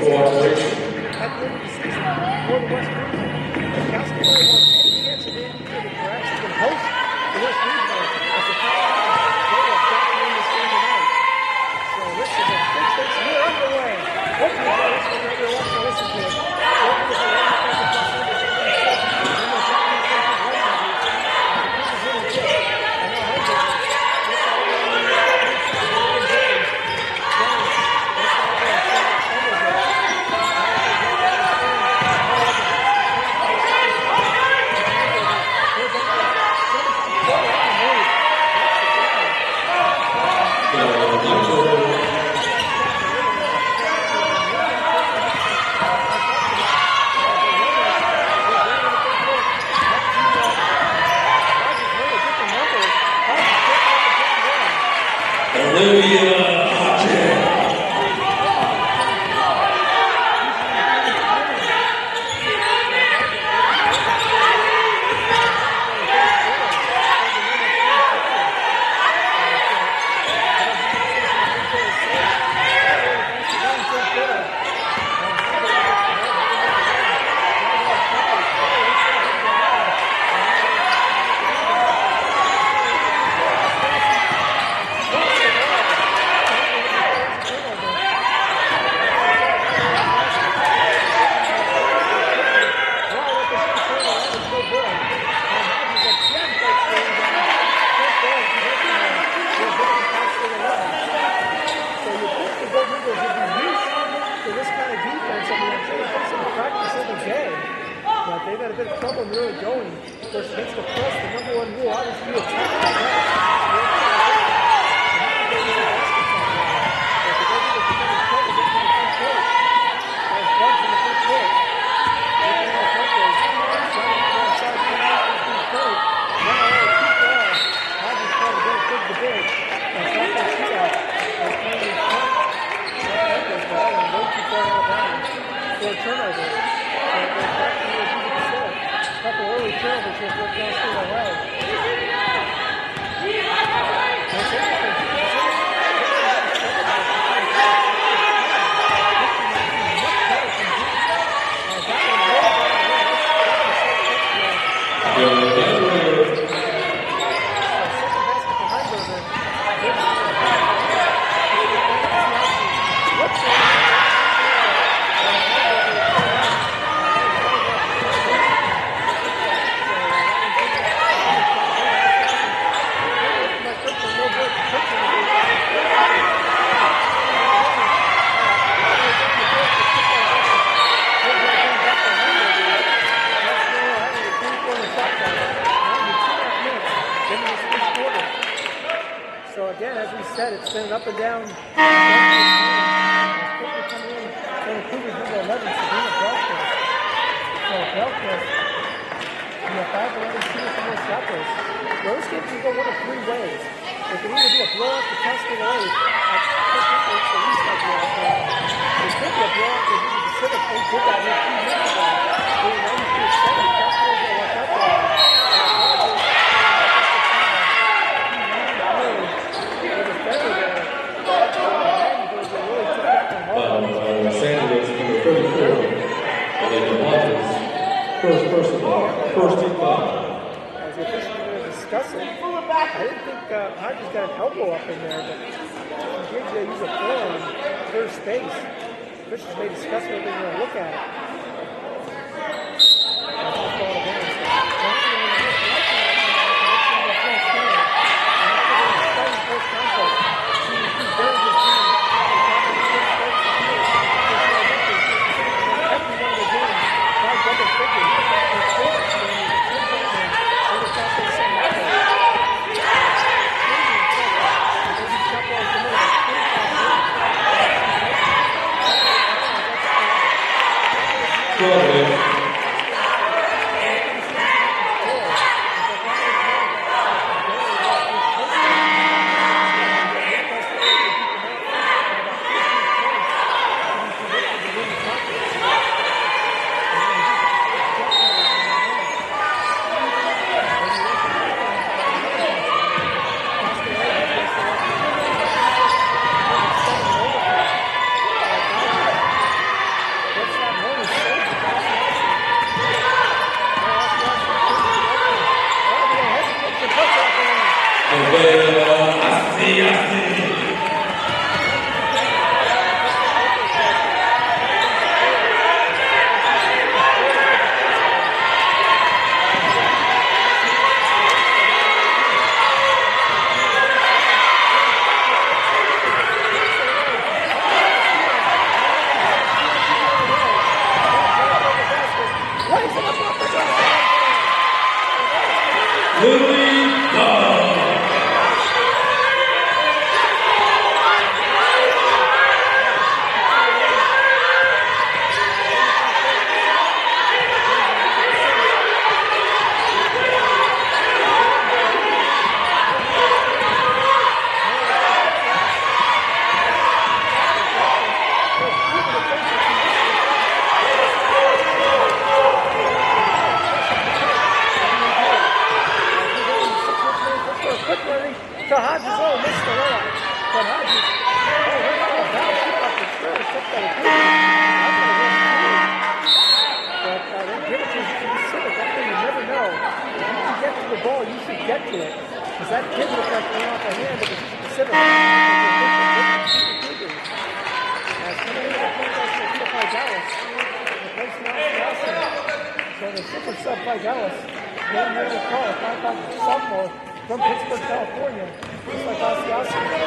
cooperation. At the end of the season, for the West Region, if Castleberry wants any chance of being here to perhaps even host the West Regional as the top team, they will definitely win this game tonight. So this is a big stakes here underway. Hope you enjoy this one wherever you're watching or listening to it. Welcome to the Long Defensive Plus Number 56. In the second defensive one numbers. The Kings is winning big. And now Hamburger. Looks out over on the right side. William James. James. Looks out over on Sam Somerville. So Hodges, missed the layup. But Hodges, they're not about to up the square. Took that but they give it to Pacific. That thing you never know. If you can get to the ball, you should get to it. Because that did look like going off the hand, but it's Pacific. As coming into the point that's going by Dallas. Replacing Austin. So the super sub by Dallas. Game here to call. 5'5" sophomore. From Pittsburgh, California, just like Azusa.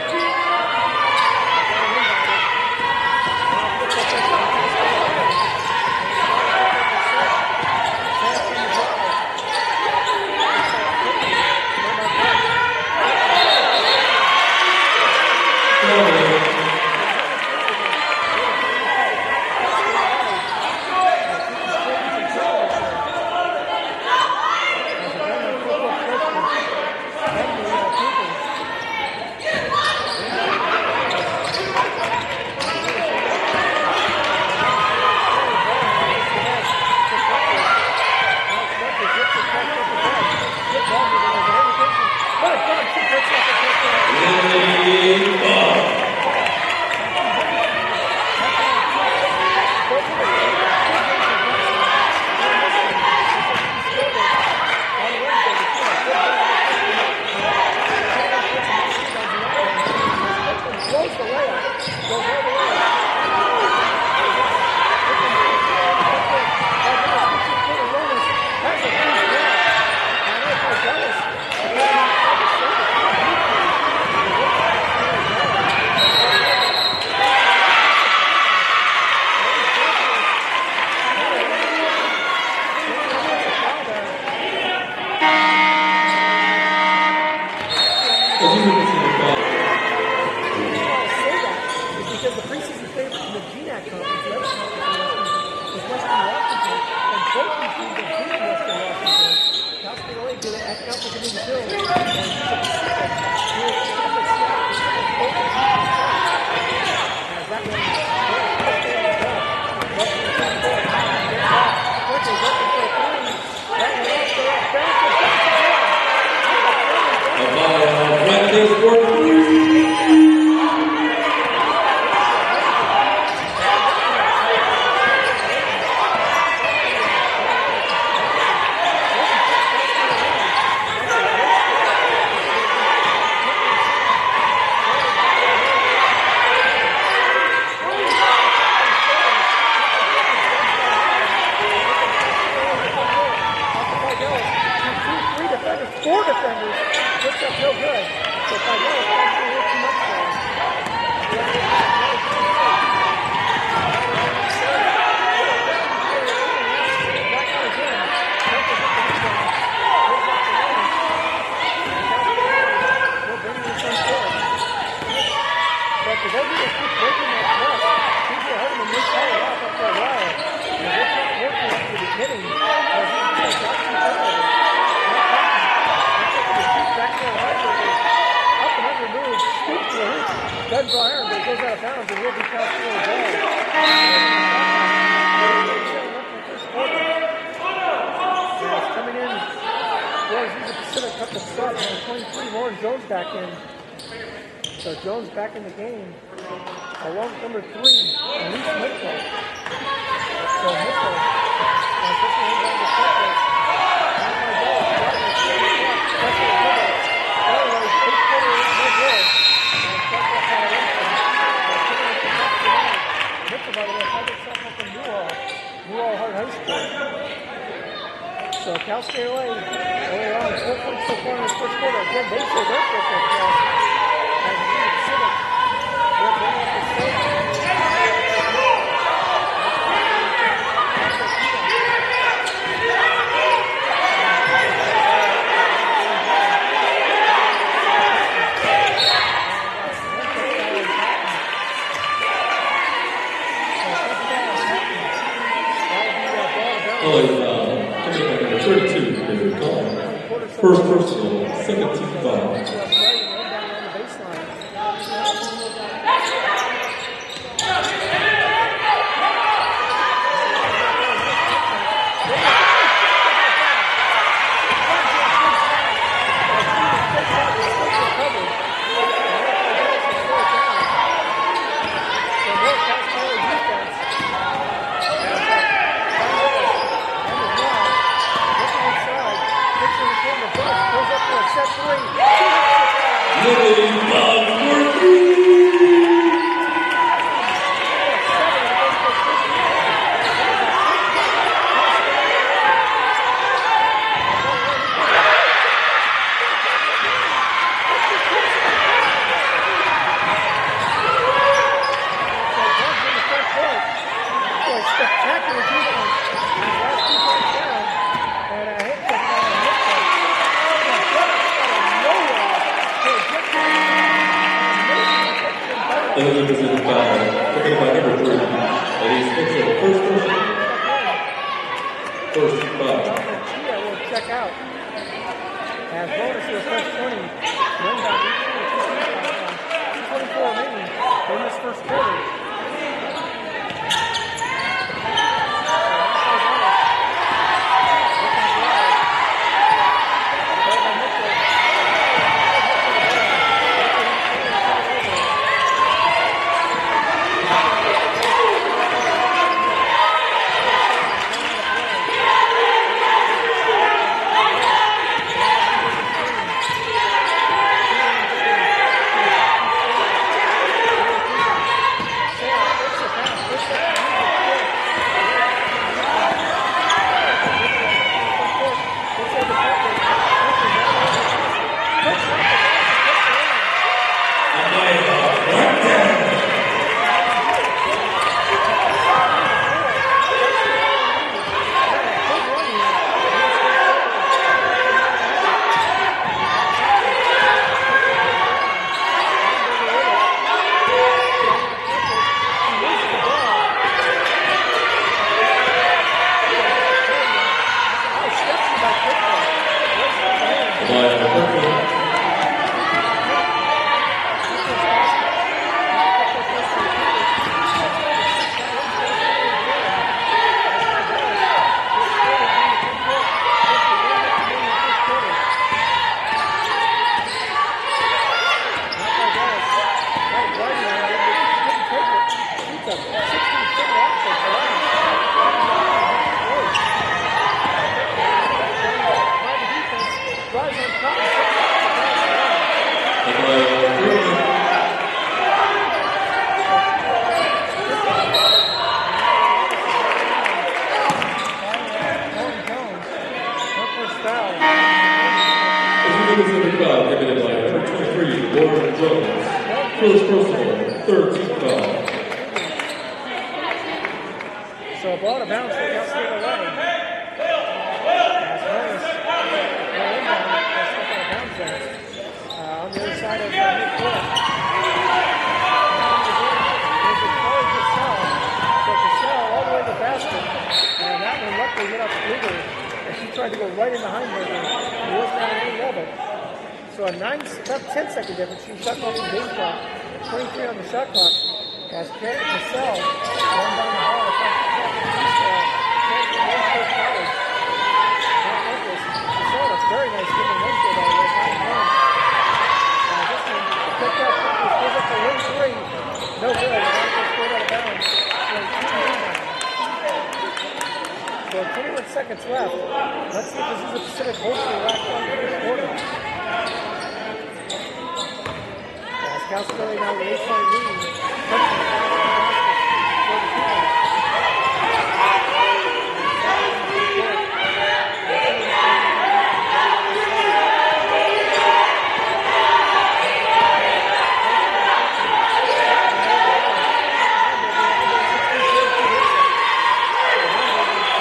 Jones back in the game, along with number 3, Luis Mitchell. So Mitchell, So Cal State away. Early on, 4 points so far in this first quarter. Again, they show their football class. As the Union Civic, they're bringing up the state. Number 32 is gone. First personal, second team foul.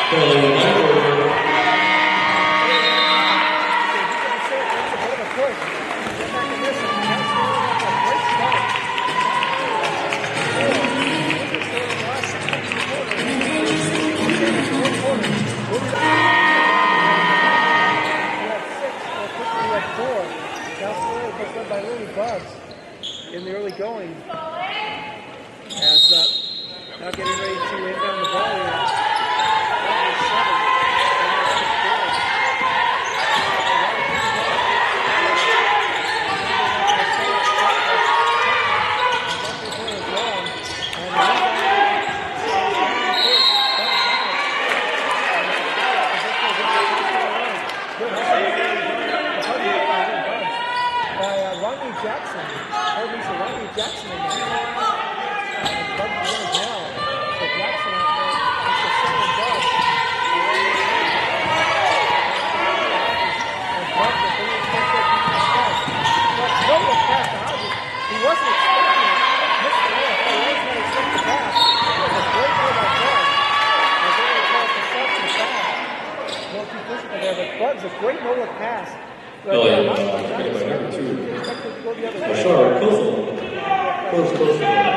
Kelly Michael. By Lily Bugs in the early going as now getting ready to inbound the ball here. Jackson. Jackson in there. And Bugs is in now. So Jackson out there. It's a second Bugs. And Bugs is being expected to be Bugs. Bugs no look past the Hodges. He wasn't expecting it. Missed the ball. He was not expecting the pass. It was a great play by Bugs. As they were called for steps and foul. No too physical there, but Bugs a great no-look pass. Number 2. Bashar Kosel. First and 5.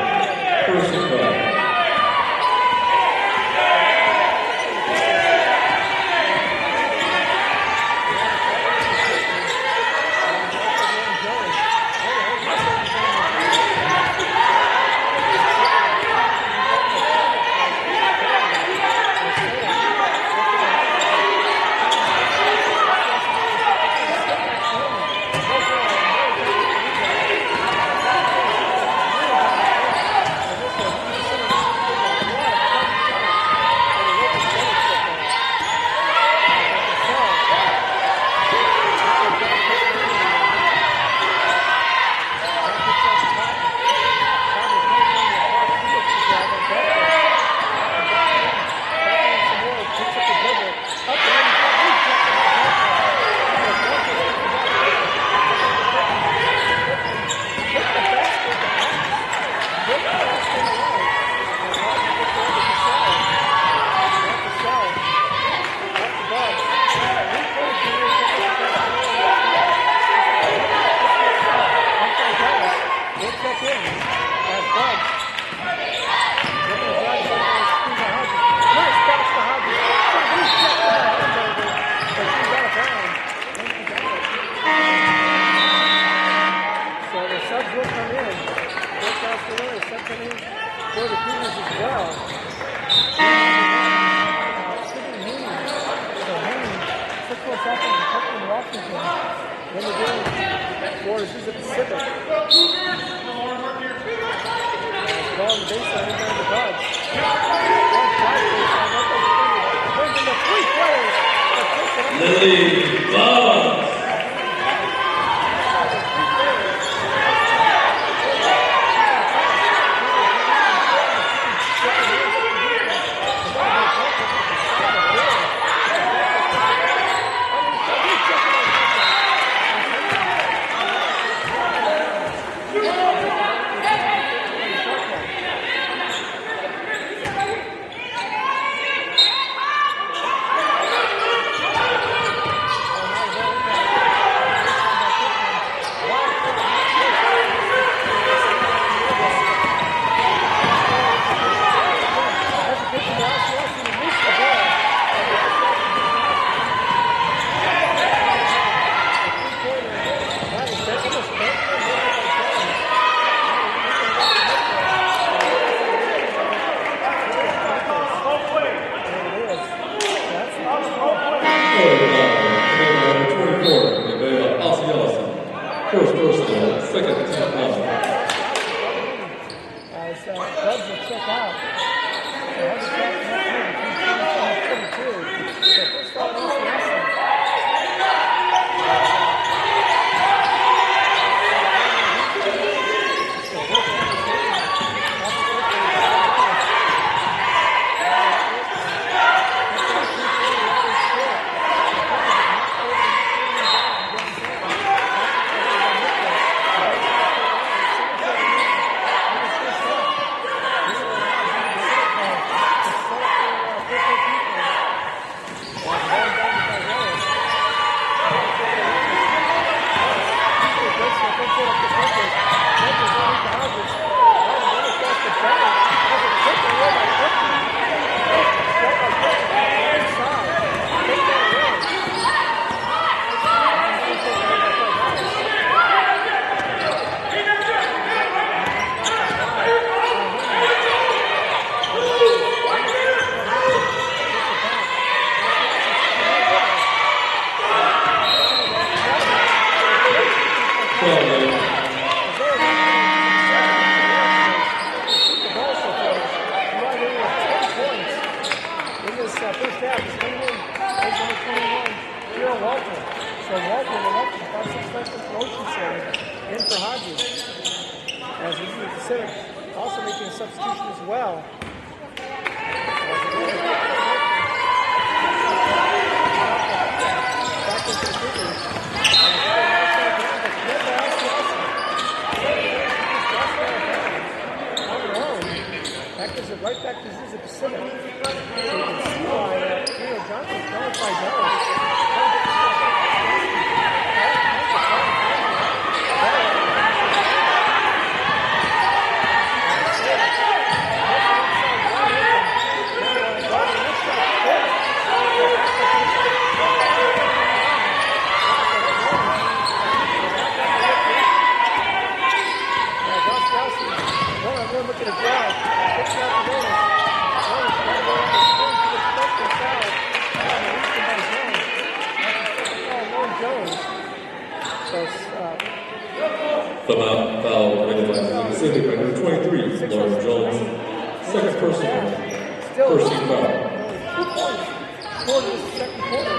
Lily Bugs. Will Walter. So Walter, the left, 5'6" freshman from Ocean City, in for Hodges. As the Union Pacific also making a substitution as well. Back into the Cougars. That gives it right back to Azusa Pacific. So you can see why Johnson's going by Jones. Look at the drive. Picks out the bonus. Bonus right there on the screen to the special foul. Lauren Jones. So, foul committed by Azusa Pacific by number 23, Lauren Jones. Second personal. First team foul. 2 points for this second quarter.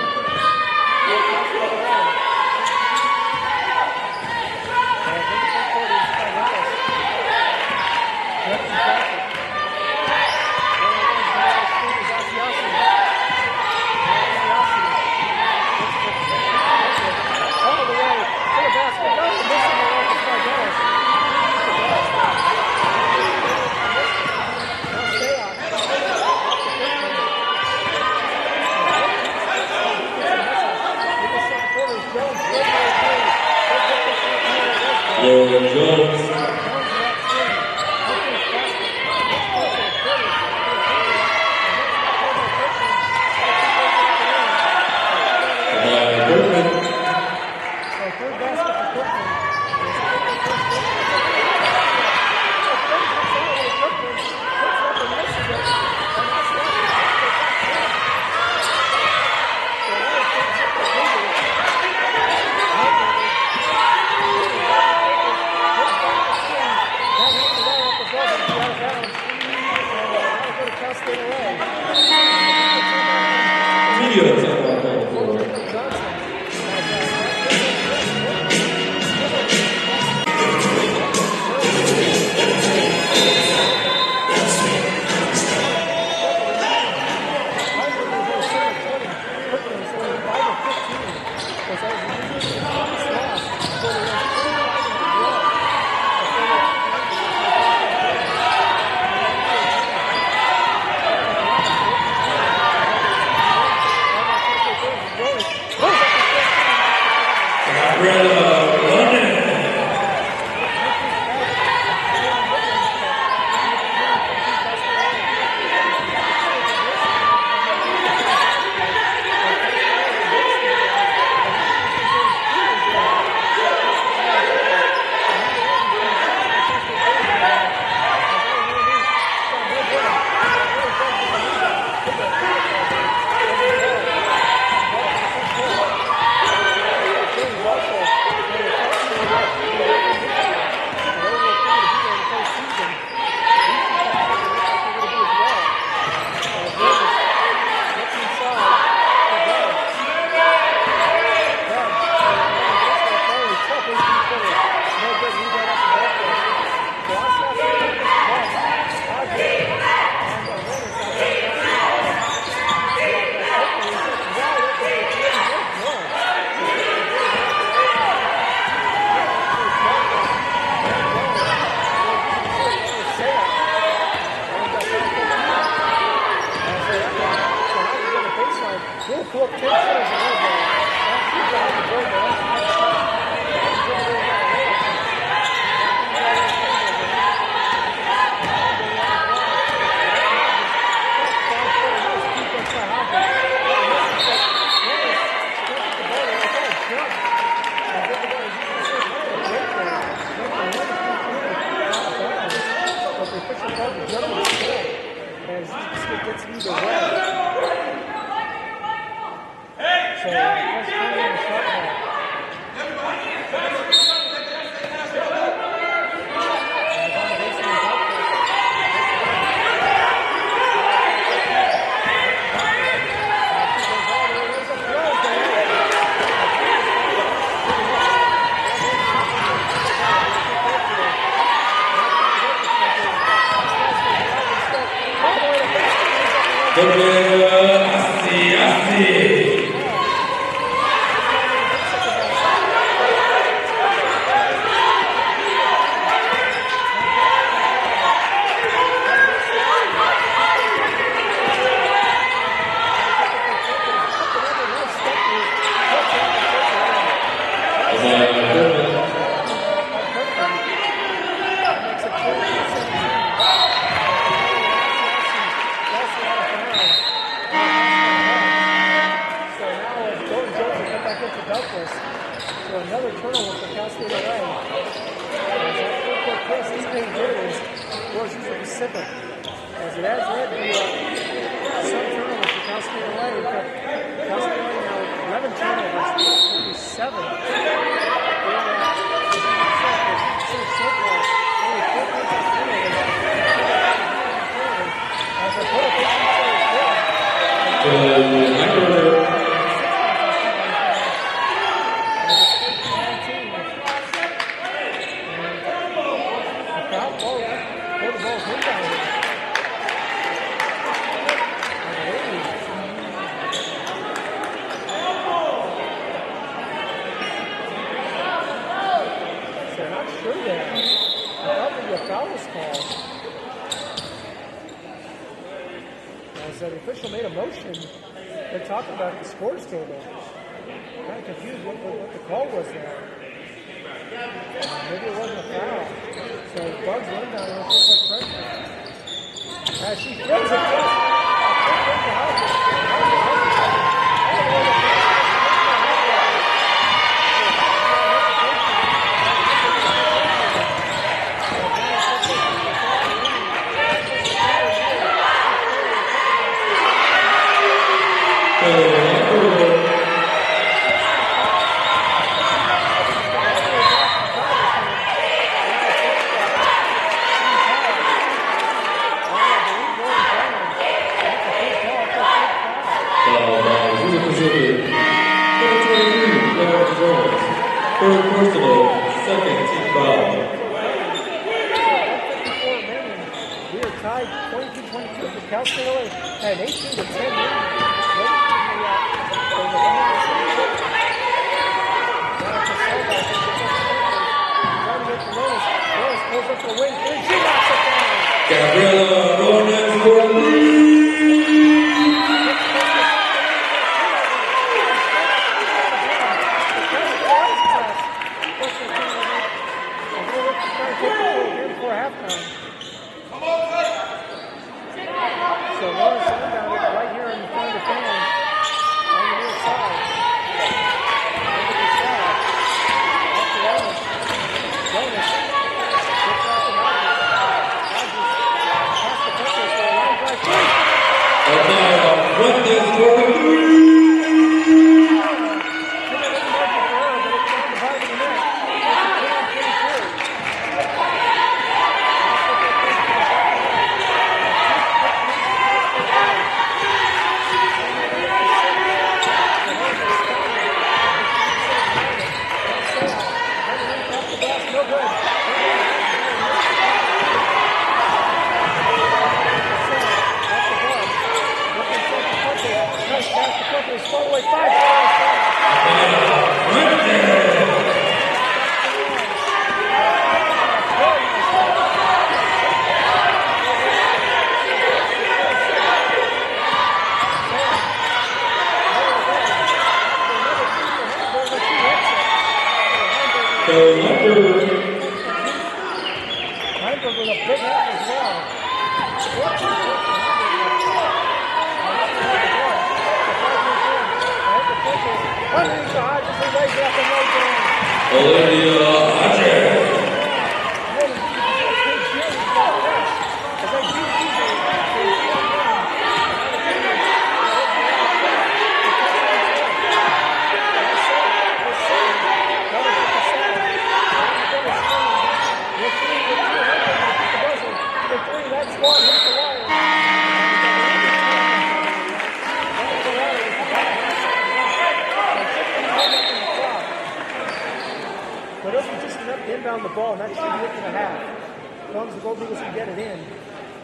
Lauren Jones.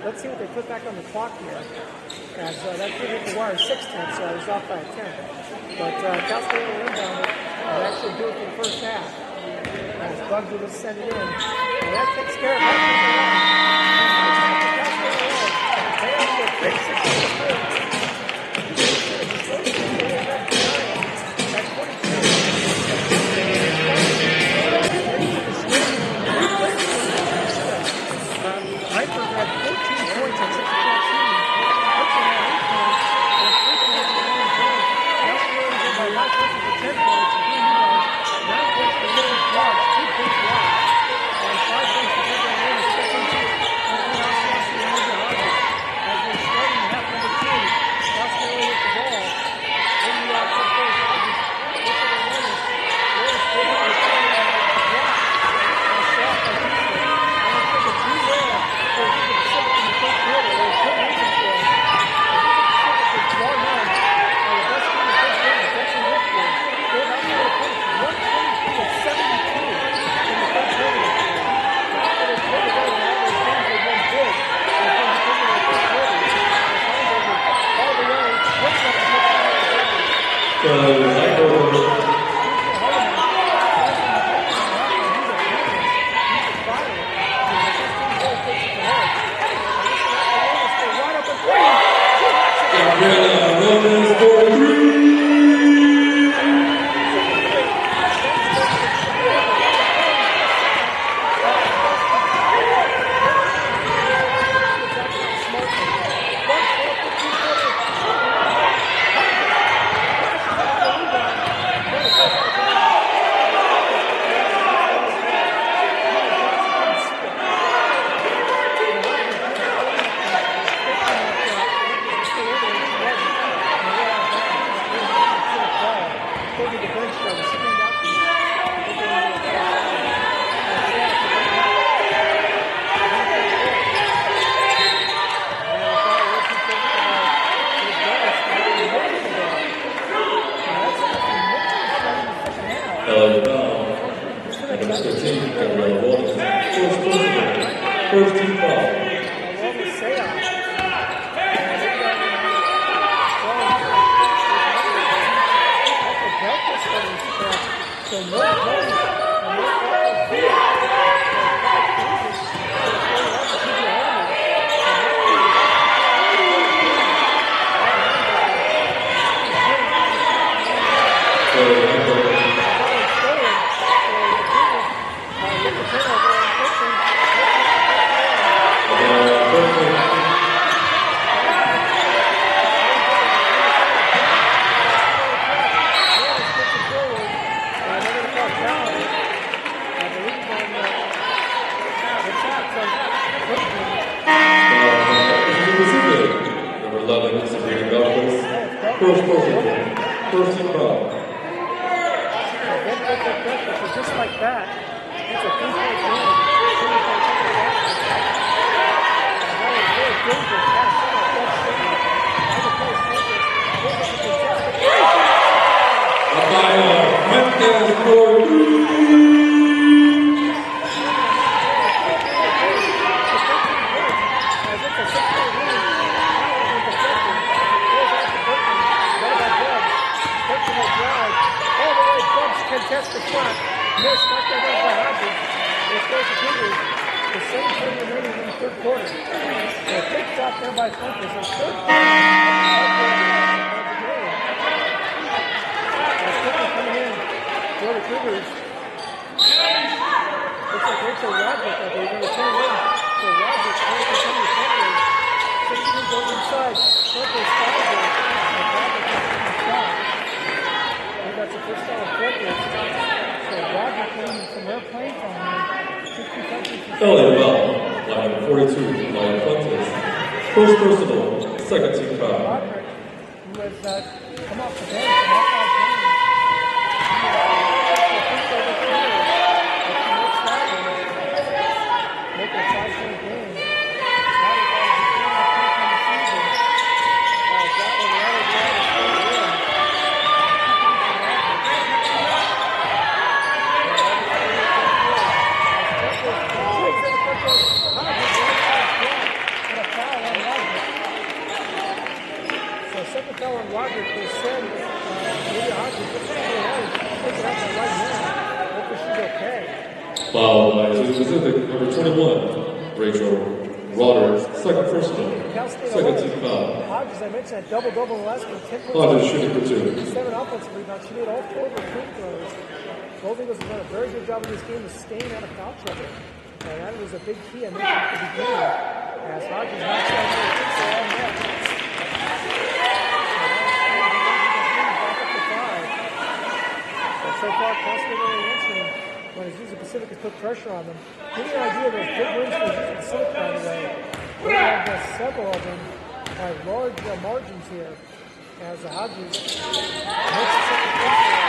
let's see what they put back on the clock here. As that figured the wire 6/10, so I was off by a 10. But Cal State will inbound it and actually do it for the first half. As Bugs will just send it in. And that takes care of that. They have to fix it. Hyper had 14 points at 6 o'clock shooting. Hudson had 8 points and 3 points in the long zone. Cal State was by 9 points for 10 points and 3 rebounds. 9 points for Williams blocks, 2 points blocks, and 5 points for Edgar Hernandez. Second team and the outside to the Major Hodges. As they're starting half number 2, Cal State with the ball. In the outside for Hodges. This is Hernandez. Williams pulled up the block. And shot by Houston. And they took a 2-0 for the Pacific in the first quarter. There was good reason for it. The Pacific was well known. The best team in the first quarter, definitely looked good. They were out there points, 123 to 72 in the first quarter. After they pulled away and all those games they won big. They came together in the first quarter. The times over all the way. What's up to the First team foul. First team foul. Just like that, it's a 3-point game. Contest the shot, missed, knocked that out by Hodges. It goes to Cougars. The 7:30 remaining in the third quarter. A big shot there by Fuentes. A third quarter. Coming in for the Cougars. Looks like Rachel Roderick, I believe, number 21. So Roderick trying to come to Fuentes. 16 goes inside. Fuentes fouls it. And Roderick has to shot. That's the first foul of Fuentes. So Roger came from their playing from him. 60 seconds. Line 42, line Fuentes. First personal, second team foul. Roderick, who has come off the bench in all 5 games. Make a 5-point game. second foul on Roderick will send maybe Hodges just take it out right now. Hopefully she's okay. Foul by Azusa Pacific, number 21, Rachel Roderick, second personal, second team foul. Hodges, I mentioned, that double-double in the last game. 10 points. Hodges shooting for 2. 7 offensive rebounds. She made all 4 of her free throws. Golden Eagles have done a very good job in this game of staying out of foul trouble. And that was a big key I mentioned at the beginning. As Hodges knocks out the free throw all net. So far, Cascade really answering when Azusa Pacific has put pressure on them. Give you an idea of those big wins for Azusa Pacific, by the way. We have several of them by large margins here. As Hodges makes the second free throw.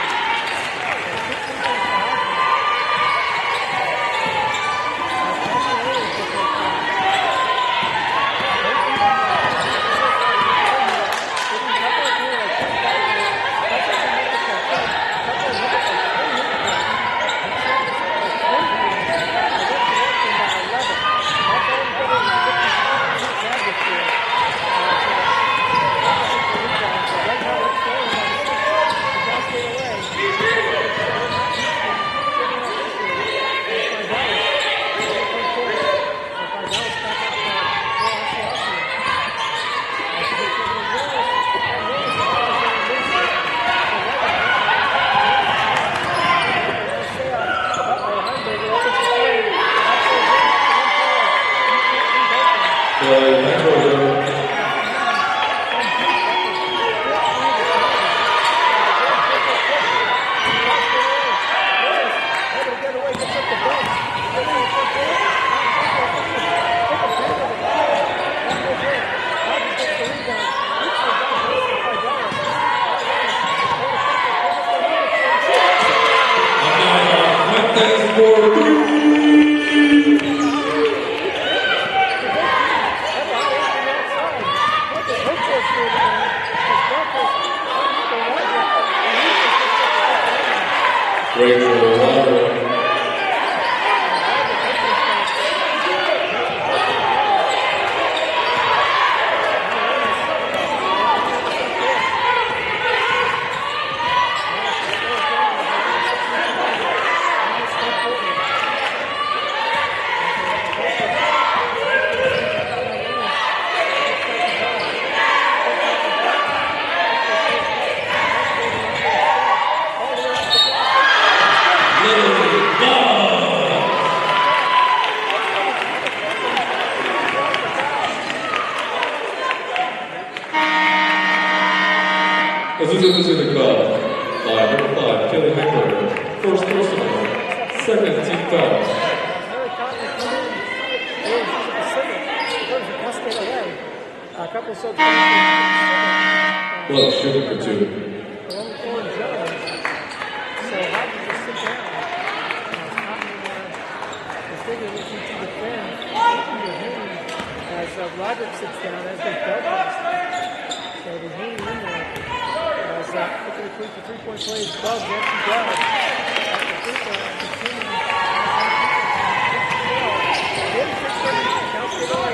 Azusa Pacific foul by number 5, Kelly Heckler, first personal, second team foul. A couple of subs. Well, shooting for 2. So Hodges just sit down. As figuring if he can defend as Roderick sits down as they felt. So they're hanging in there. As looking for 3-point plays, Bug, yes he does. After free throw, continuing. Counts it away.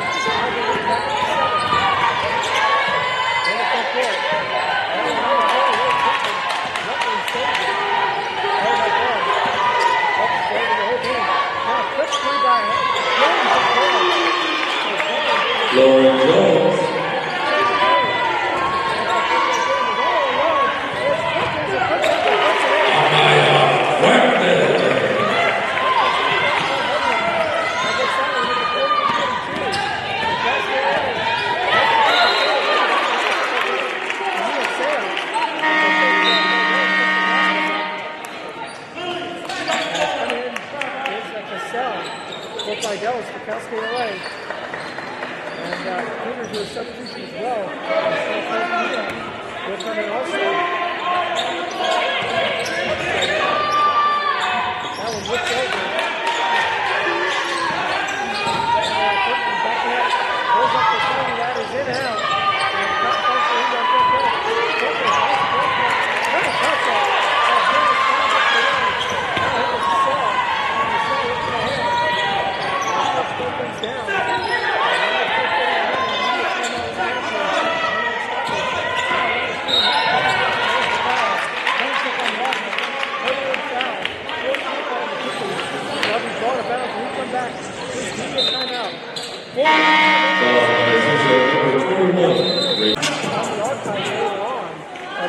Lauren Jones. Dallas for Cascade LA. And Cougars do a substitution as well. Will come in also. That one whipped over. Goes up the 20, that is in out.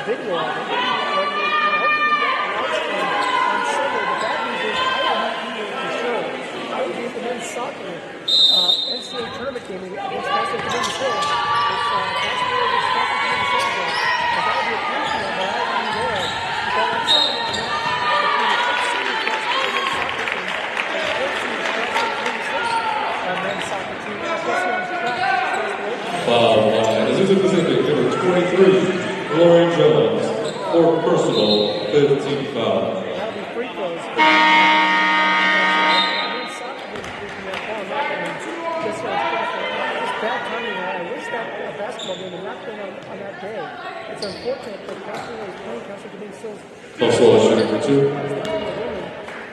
video of it. We're hoping to get a live stream on Sunday. The bad news is I will not be here for sure. I will be at the men's soccer NCAA tournament game against Castle Community School. It's basketball against Castle Community School. As I'll be a person, but I will be there. But on Sunday, I'm not between the 8th senior men's soccer team and the 4th senior Castle Community School men's soccer team, especially on track. Wow, Azusa Pacific, number 23, Lauren Jones, 4 personal, 15 foul. That'll be free throws. It's bad timing. I wish that basketball game had not been on that day. It's unfortunate that Castle is playing Castle Community Schools. Also, shooting for 2.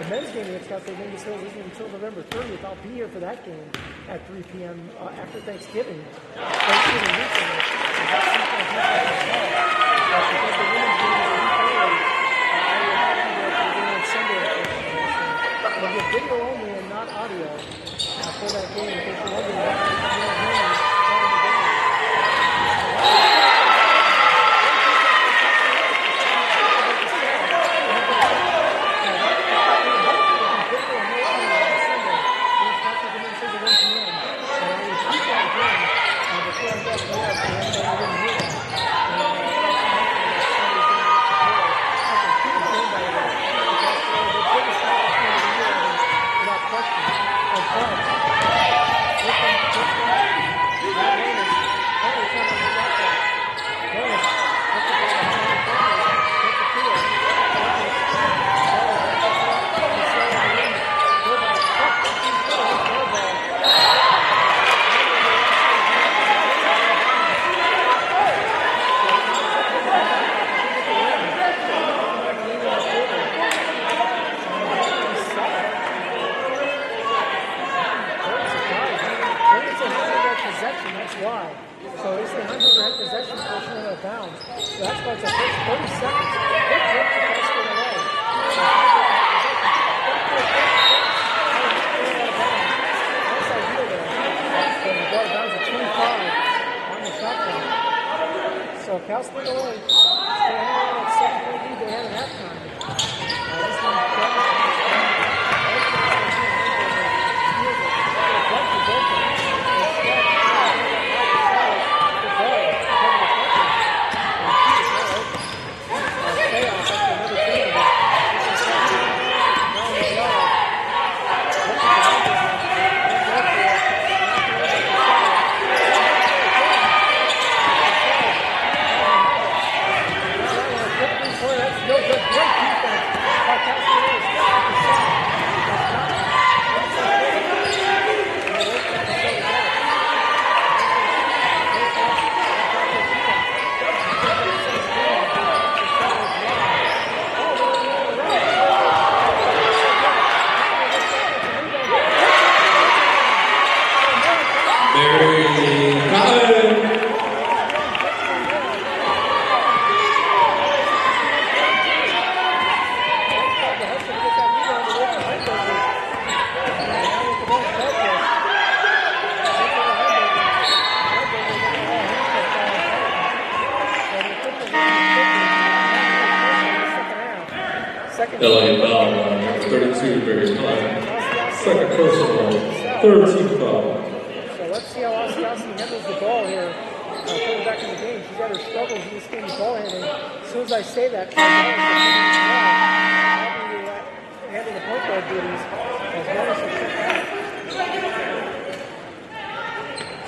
The men's game against Castle Community Schools isn't until November 30th. I'll be here for that game at 3 p.m. After Thanksgiving. Thanksgiving weekend. So that's something I have to tell. Because the women's game is a week early, I will not be there for the game on Sunday. It'll be video only and not audio for that game. In case you're wondering what I'm doing. LA foul, 32, very high. Second personal, 13 foul. So let's see how Oskowski handles the ball here. Coming back in the game, she's had her struggles in this game with ball handling. As soon as I say that, I'll be handling the point guard duties as Dennis will kick back.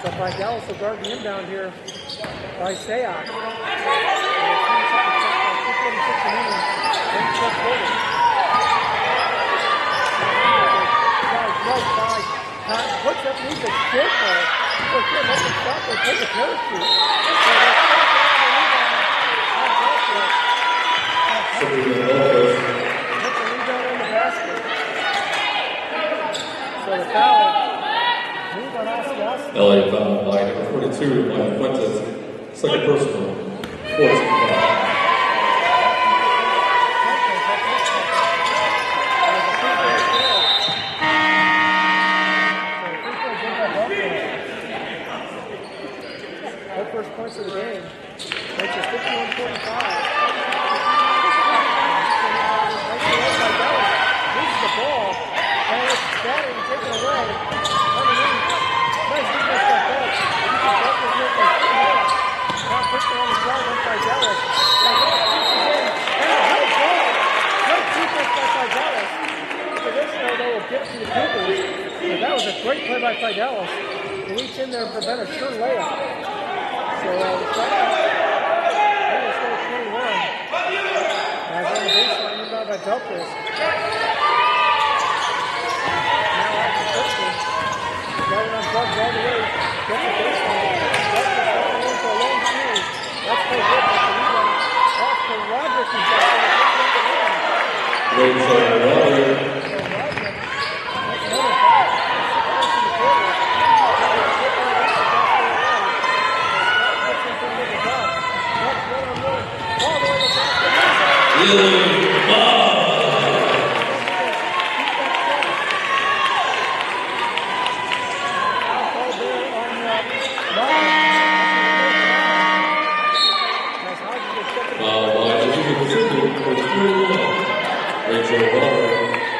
So Dallas will guard the inbound here by Sayak. 2:46 remaining. Puts up needs a short ball. So here, let them stop or take a parachute. So we go Puts a rebound on the basket. So the foul. Move on Oskowski. LA foul by number 42, Mike Fuentes. Second personal, 14 foul. First points of the game. Makes it 51-45. Casper on the drive on Fidelis. Fidelis reaches in, and a high ball. Great defense by Fidelis. Traditional, though, will get to the Cougars. But that was a great play by Fidelis to reach in there and prevent a sure layup. So the shot, score 21. As on the baseline, rebound by Delpis. Now after 50. Got it on Bugs all the way. Gets the baseline. Delpis going in for a long two. That's pretty good. But the rebound off to Roderick. He's got it. Great shot, Roderick.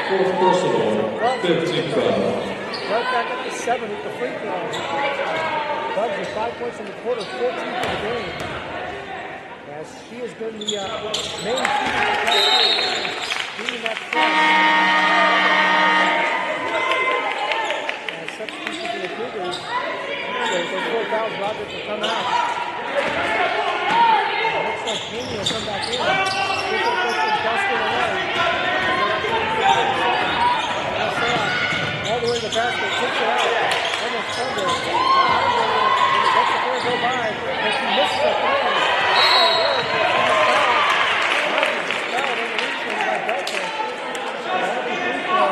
Fourth personal, 15 foul. Right back up to 7 with the free throw. Bugs with 5 points in the quarter, 14 for the game. As she has been the main leading that front. As substitution for the Cougars. So those 4 fouls, Roderick will come out. Looks like Caney will come back in. Good question, Dustin away. All the way to the basket, tips it out, almost under. When the Bucks player go by, and she misses the play. Fouled in the reach by Delta. That'll be free throw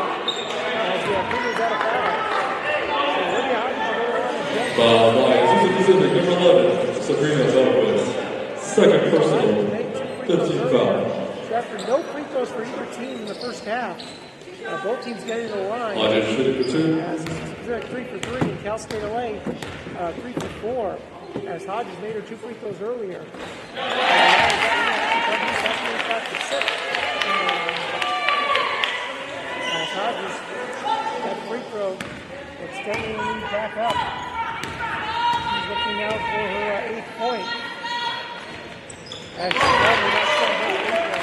as the Cougars out of foul. So Lydia Hodges will go around and jump. Foul by Azusa Pacific, number 11, Sabrina Delpis. Second personal, 15 foul. So after no free throws for either team in the first half, both teams getting to the line. Hodges shooting for 2. As 3 for 3, and Cal State away 3 for 4. As Hodges made her 2 free throws earlier. As Hodges, that free throw, extending the lead back up. She's looking now for her 8th point. As she's probably not sending that free throw.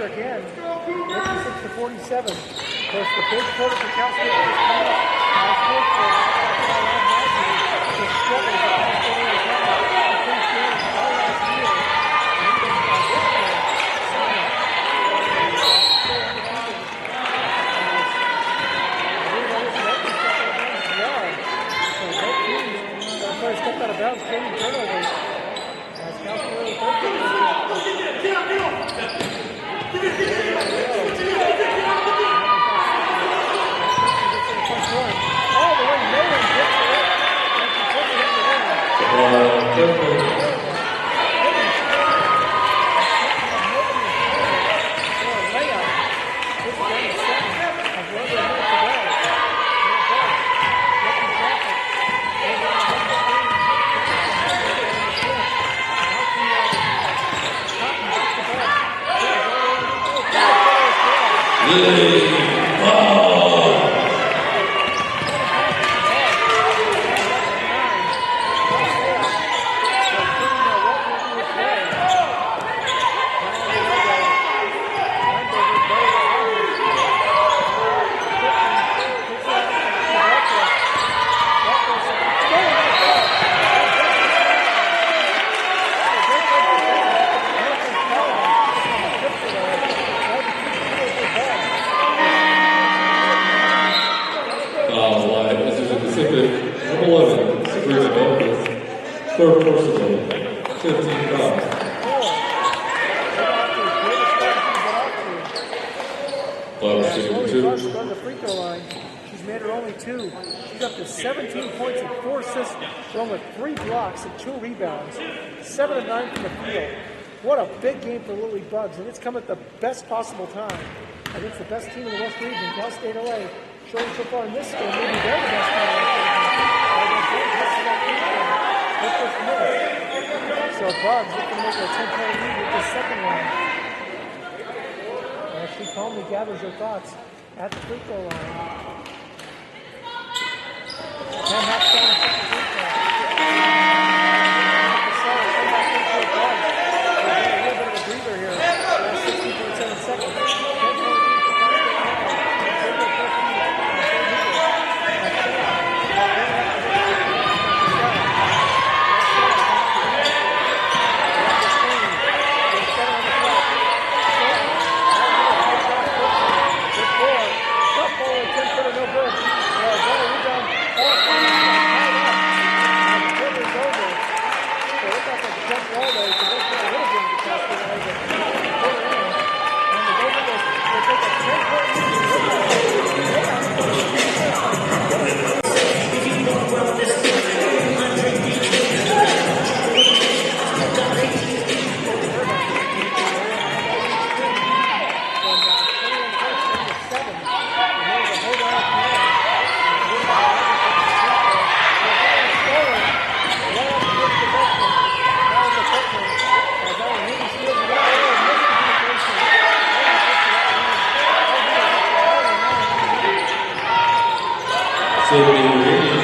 Again, 56 to 47. Of course, the big quarter for Cal State is coming up. Last fourth quarter, the struggle for Cal State is coming up. The first game all last year. So both teams stepped out of bounds, creating turnovers. As Cal State really all the way, no one gets it. Third personal, 15 fouls. Chloe Bush on the free throw line. She's made her only 2. She's up to 17 points and 4 assists, along with 3 blocks and 2 rebounds. 7 of 9 from the field. What a big game for Lily Bugs, and it's come at the best possible time against the best team in the West Region, Cal State LA. Showing so far in this game, maybe they're the best team in the West Region. So Bugs looking to make a 10-point lead with the second one. As she calmly gathers her thoughts at the free throw line. And half time for the free throw. Come back into a Bugs. We're getting a little bit of a breather here. Last 16.7 seconds. 10-point lead for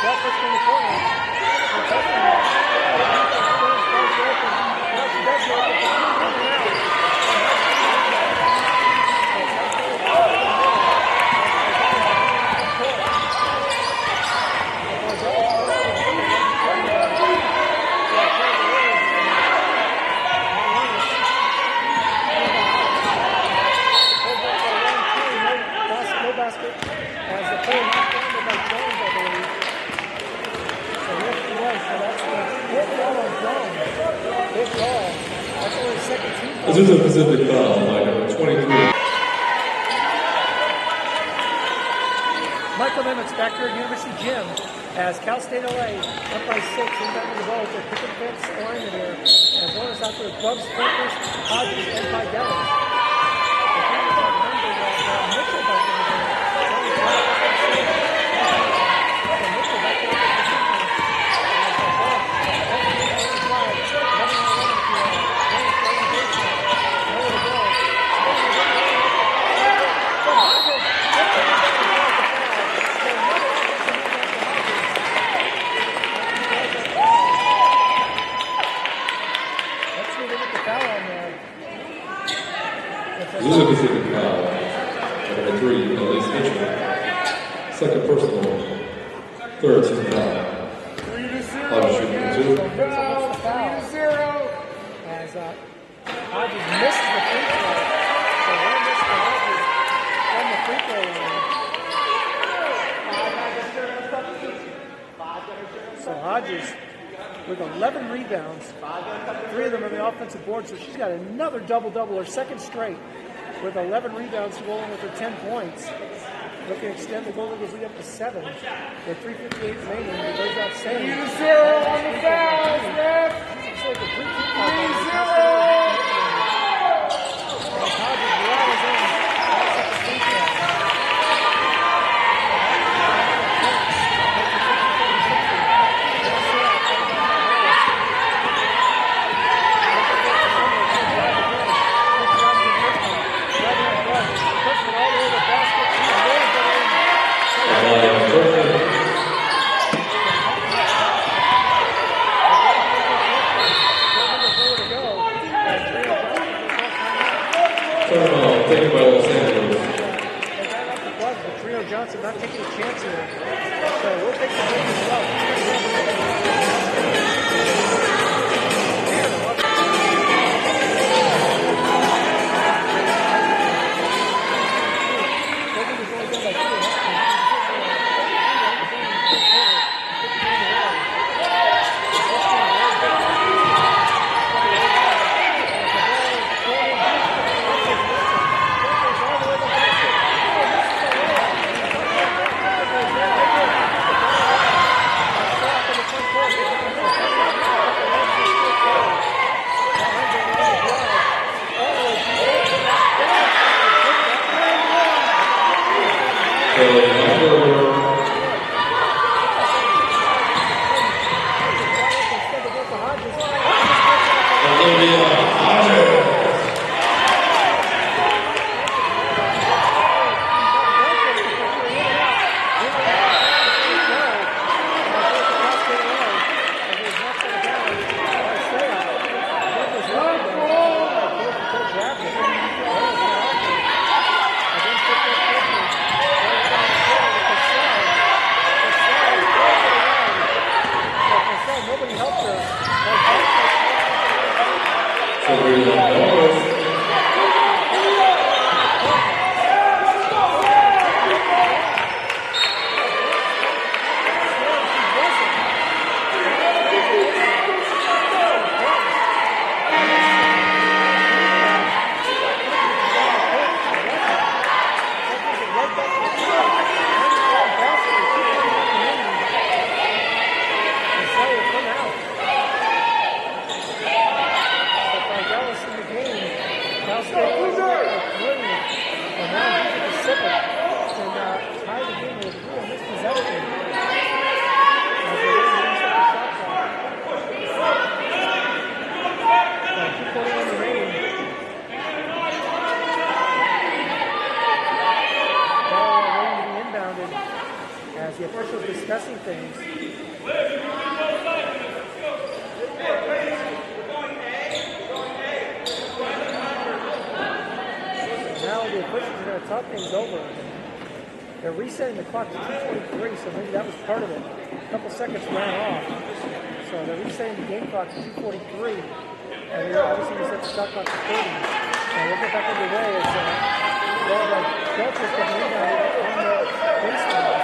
Breakfast Azusa Pacific foul by number 23. Michael Emmons back here at University Gym as Cal State LA up by 6, inbounding the ball to pick up the fence alignment here. As well as out there with Bugs, Peppers, Hodges, and Fidelis. Mitchell back in the game. Mitchell back in the position. Azusa Pacific foul. Number 3, Elise Mitchell. Second personal. Third team foul. Hodges shooting for 2. As Hodges misses the free throw. So one miss for Hodges from the free throw line. So Hodges with 11 rebounds, 3 of them on the offensive board, so she's got another double-double, her second straight, with 11 rebounds rolling with her 10 points. Looking to extend the Golden Eagles lead up to 7. With 3:58 remaining, it goes out saying. 3-0 on the fouls, Rick! It's like a 3-2 Hodges rattles in. That's at the free throw. Taken by Los Angeles. But Trino Johnson not taking a chance here. So we'll take the break as well. As the officials discussing things. Now the officials are going to talk things over. They're resetting the clock to 2:43, so maybe that was part of it. A couple seconds ran off. So they're resetting the game clock to 2:43. And they're obviously going to set the shot clock to 30. And we'll get back underway as well, the Deltas get the rebound on the baseline.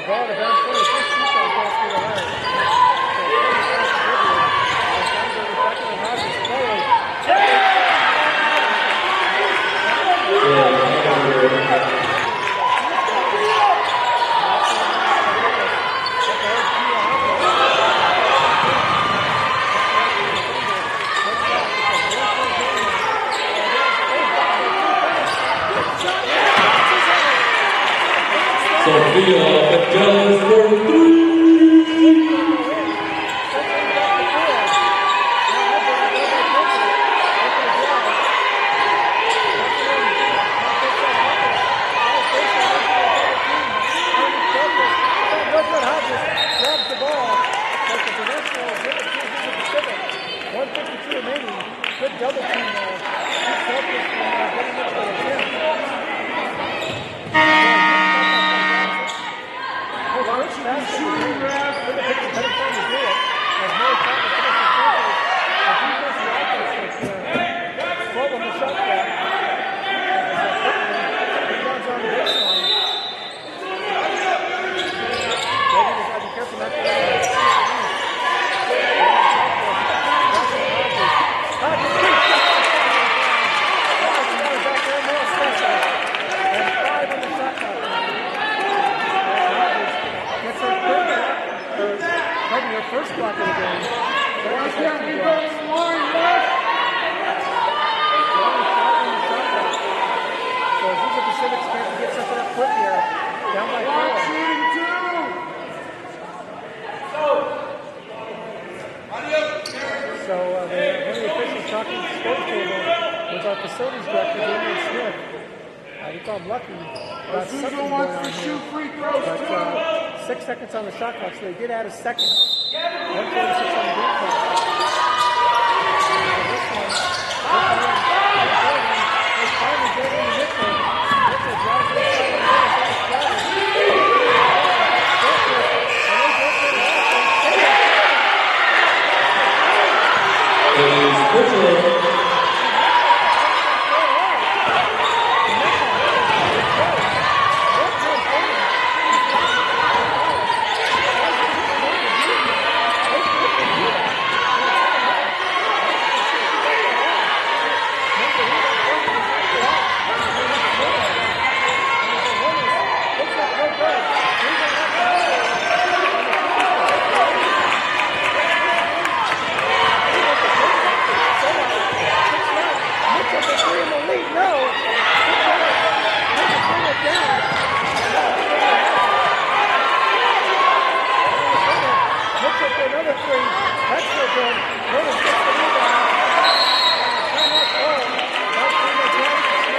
ball to bounce forward. First two shot basket away. Sophia Dallas for three. On the shot clock, so they did add a second. 1:46 on the game clock. This one, they finally get in the Mitchell. Mitchell drives the side of the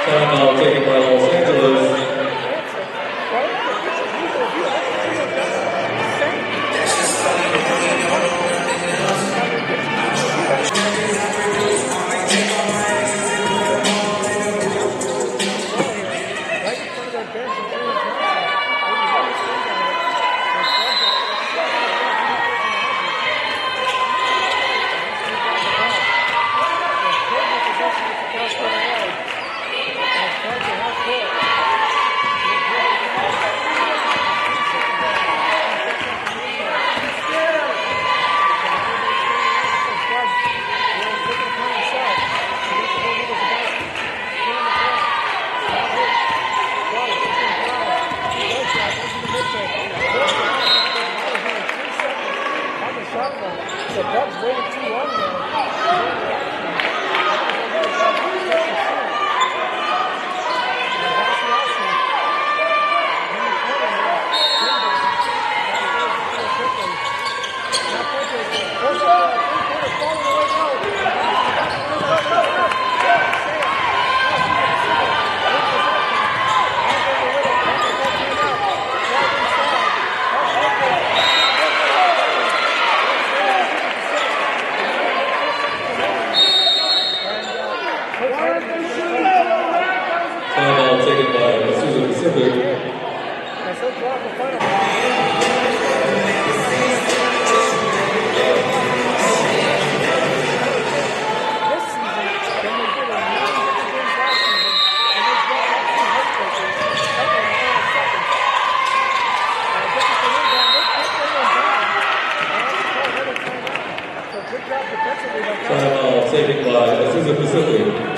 Timeout taken by Los Angeles. Timeout taken by Azusa Pacific. taken by Azusa Pacific.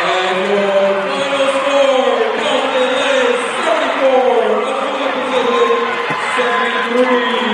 And your final score, County Lane 74, Azusa Pacific 73.